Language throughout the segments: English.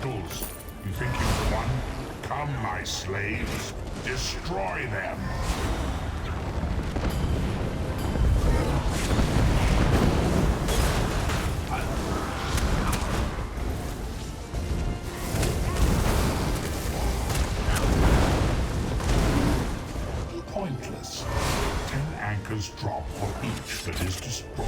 vehicles. You think you've won? Come, my slaves. Destroy them. Pointless. 10 anchors drop for each that is destroyed.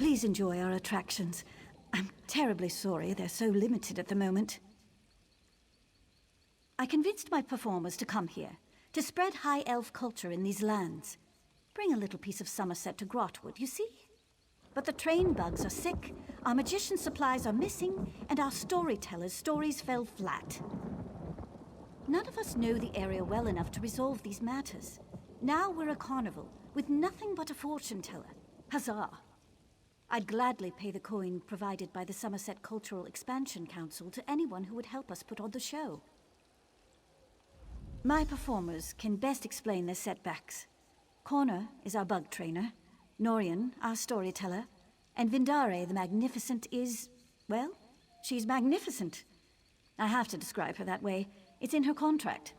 Please enjoy our attractions. I'm terribly sorry they're so limited at the moment. I convinced my performers to come here, to spread high elf culture in these lands. Bring a little piece of Somerset to Grotwood, you see? But the train bugs are sick, our magician supplies are missing, and our storytellers' stories fell flat. None of us know the area well enough to resolve these matters. Now we're a carnival, with nothing but a fortune teller. Huzzah! I'd gladly pay the coin provided by the Somerset Cultural Expansion Council to anyone who would help us put on the show. My performers can best explain their setbacks. Connor is our bug trainer, Norian, our storyteller, and Vindare the Magnificent is, well, she's magnificent. I have to describe her that way. It's in her contract.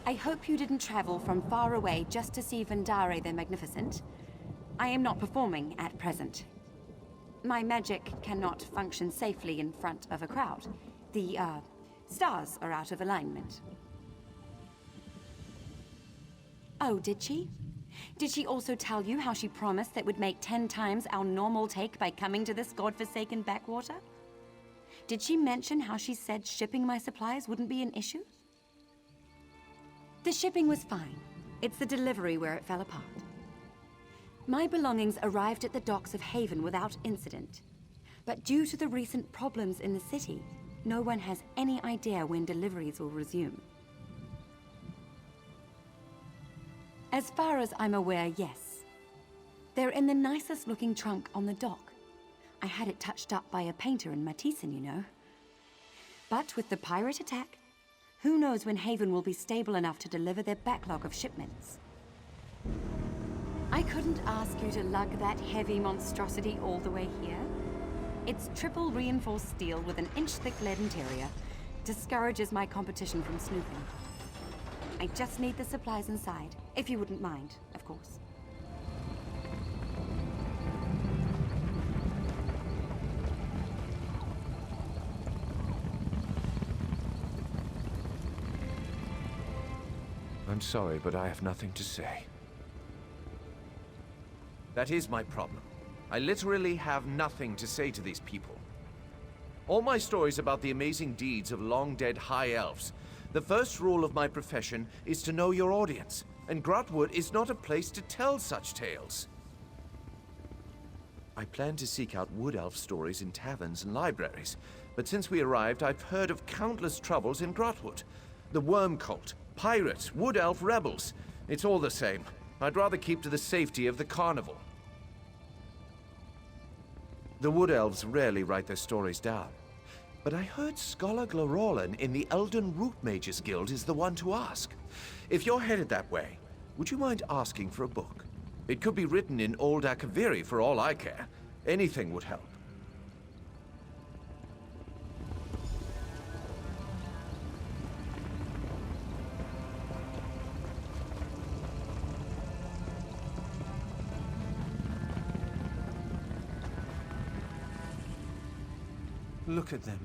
I hope you didn't travel from far away just to see Vendare the Magnificent. I am not performing at present. My magic cannot function safely in front of a crowd. The, stars are out of alignment. Oh, did she? Did she also tell you how she promised that would make 10 times our normal take by coming to this godforsaken backwater? Did she mention how she said shipping my supplies wouldn't be an issue? The shipping was fine. It's the delivery where it fell apart. My belongings arrived at the docks of Haven without incident. But due to the recent problems in the city, no one has any idea when deliveries will resume. As far as I'm aware, yes. They're in the nicest looking trunk on the dock. I had it touched up by a painter in Matissan, you know. But with the pirate attack, who knows when Haven will be stable enough to deliver their backlog of shipments. I couldn't ask you to lug that heavy monstrosity all the way here. Its triple reinforced steel with an inch-thick lead interior discourages my competition from snooping. I just need the supplies inside, if you wouldn't mind, of course. I'm sorry, but I have nothing to say. That is my problem. I literally have nothing to say to these people. All my stories about the amazing deeds of long-dead high elves. The first rule of my profession is to know your audience, and Grotwood is not a place to tell such tales. I plan to seek out wood elf stories in taverns and libraries, but since we arrived, I've heard of countless troubles in Grotwood. The Worm Cult, pirates, wood elf rebels. It's all the same. I'd rather keep to the safety of the Carnival. The wood elves rarely write their stories down. But I heard Scholar Glorolan in the Elden Root Mages Guild is the one to ask. If you're headed that way, would you mind asking for a book? It could be written in Old Akaviri for all I care. Anything would help. Look at them.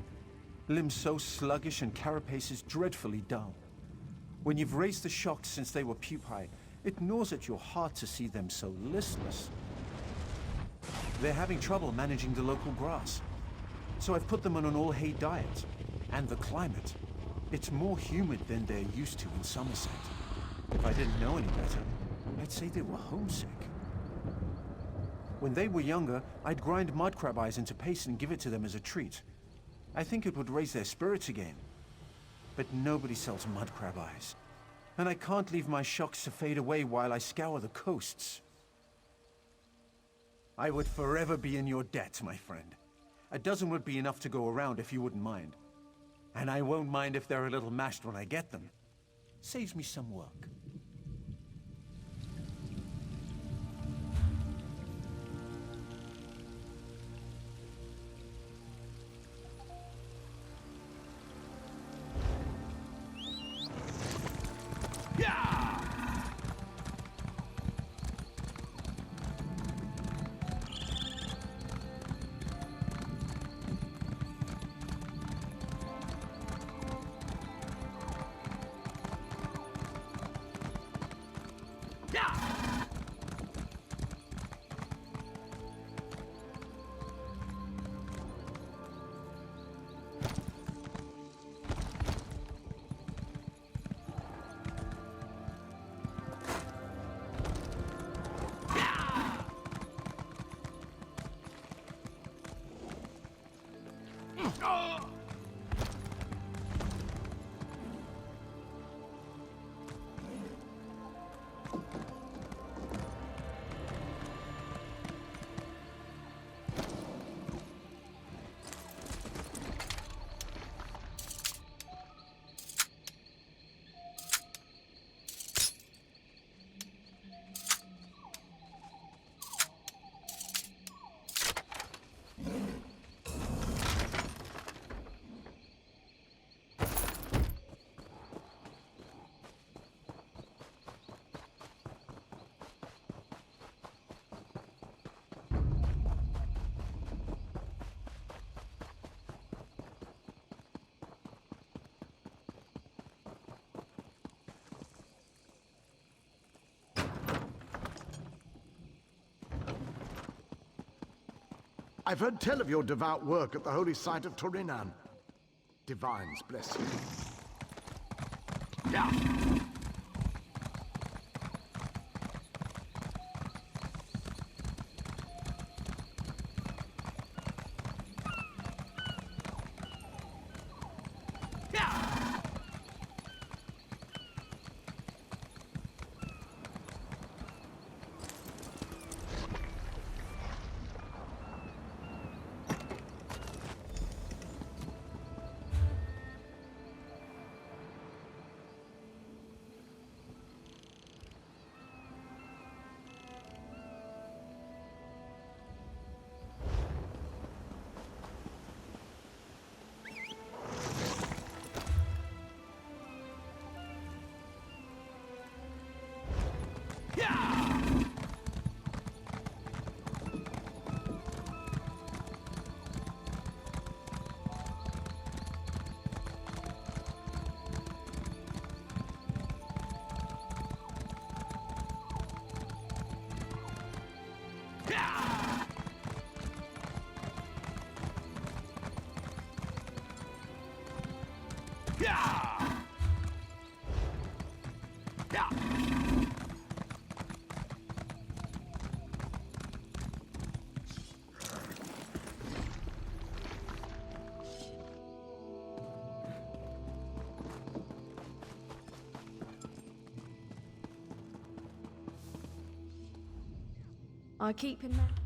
Limbs so sluggish and carapaces dreadfully dull. When you've raised the shock since they were pupae, it gnaws at your heart to see them so listless. They're having trouble managing the local grass. So I've put them on an all-hay diet. And the climate. It's more humid than they're used to in Somerset. If I didn't know any better, I'd say they were homesick. When they were younger, I'd grind mudcrab eyes into paste and give it to them as a treat. I think it would raise their spirits again. But nobody sells mudcrab eyes. And I can't leave my shocks to fade away while I scour the coasts. I would forever be in your debt, my friend. A dozen would be enough to go around if you wouldn't mind. And I won't mind if they're a little mashed when I get them. Saves me some work. I've heard tell of your devout work at the holy site of Torinan. Divines bless you. Yeah. I keep him there.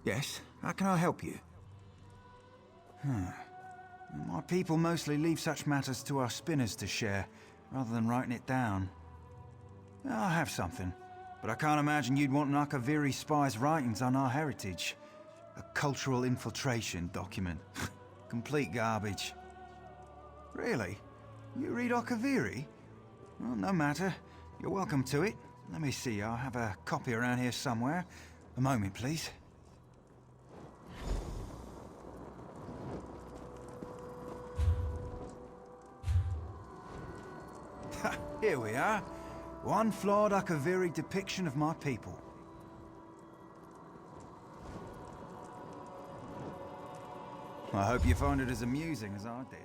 Yes, how can I help you? My people mostly leave such matters to our spinners to share, rather than writing it down. I have something, but I can't imagine you'd want an Akaviri spy's writings on our heritage. A cultural infiltration document. Complete garbage. Really? You read Akaviri? Well, no matter. You're welcome to it. Let me see, I'll have a copy around here somewhere. A moment, please. Here we are. One flawed Akaviri depiction of my people. I hope you find it as amusing as I did.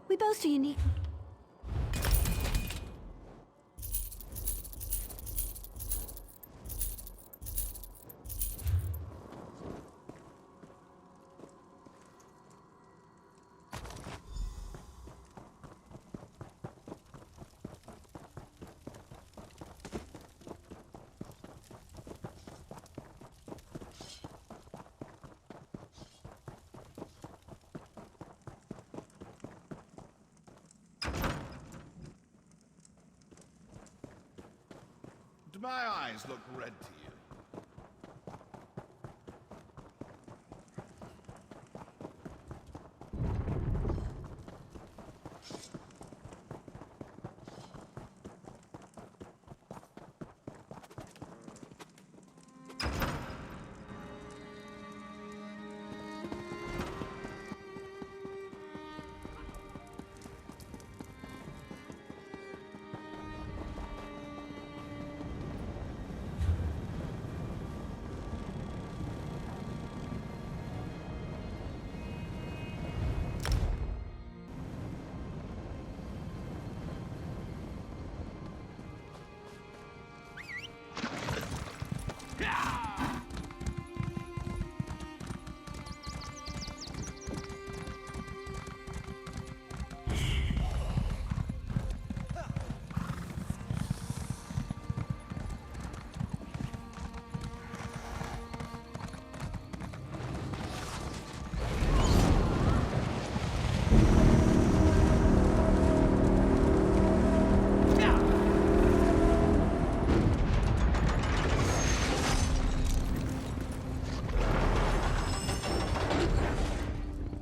We boast a unique... Do my eyes look red to you?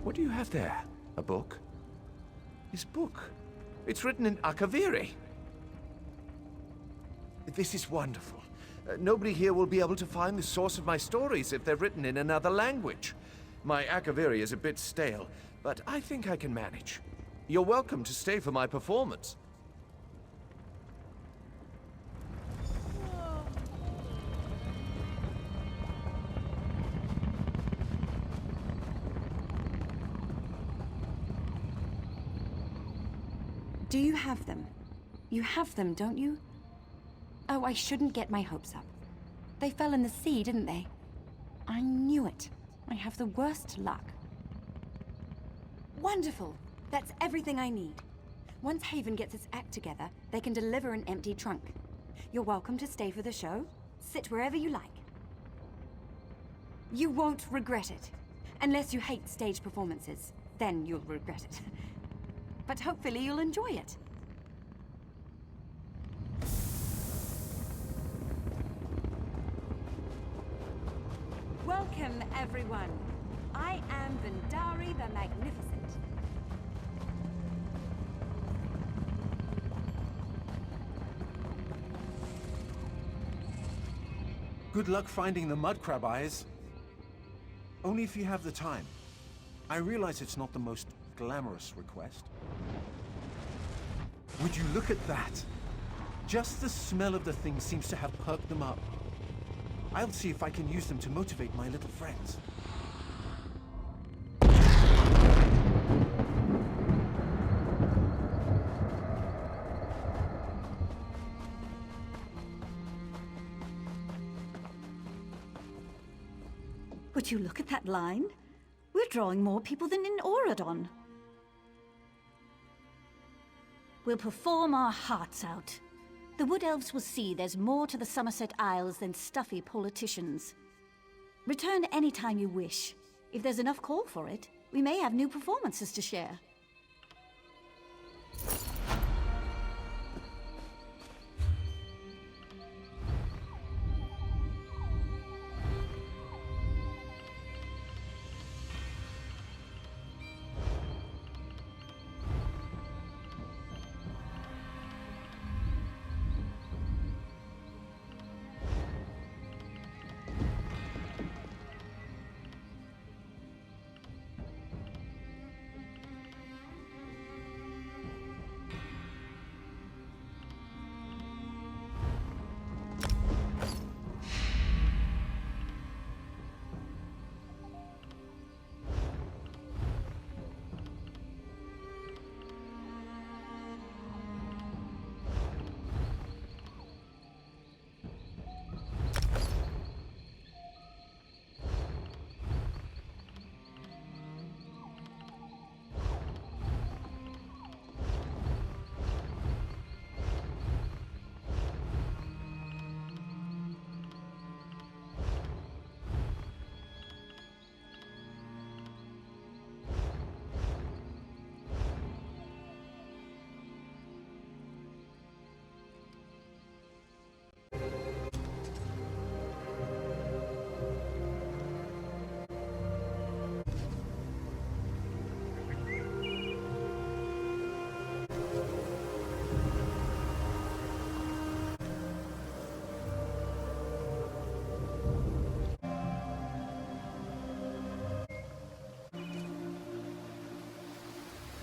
What do you have there? A book? This book? It's written in Akaviri. This is wonderful. Nobody here will be able to find the source of my stories if they're written in another language. My Akaviri is a bit stale, but I think I can manage. You're welcome to stay for my performance. Do you have them? You have them, don't you? Oh, I shouldn't get my hopes up. They fell in the sea, didn't they? I knew it. I have the worst luck. Wonderful! That's everything I need. Once Haven gets its act together, they can deliver an empty trunk. You're welcome to stay for the show. Sit wherever you like. You won't regret it. Unless you hate stage performances. Then you'll regret it. But hopefully you'll enjoy it. Welcome, everyone. I am Vendari the Magnificent. Good luck finding the mud crab eyes. Only if you have the time. I realize it's not the most glamorous request. Would you look at that? Just the smell of the thing seems to have perked them up. I'll see if I can use them to motivate my little friends. Would you look at that line? We're We're drawing more people than in Auradon. We'll perform our hearts out. The Wood Elves will see there's more to the Somerset Isles than stuffy politicians. Return any time you wish. If there's enough call for it, we may have new performances to share.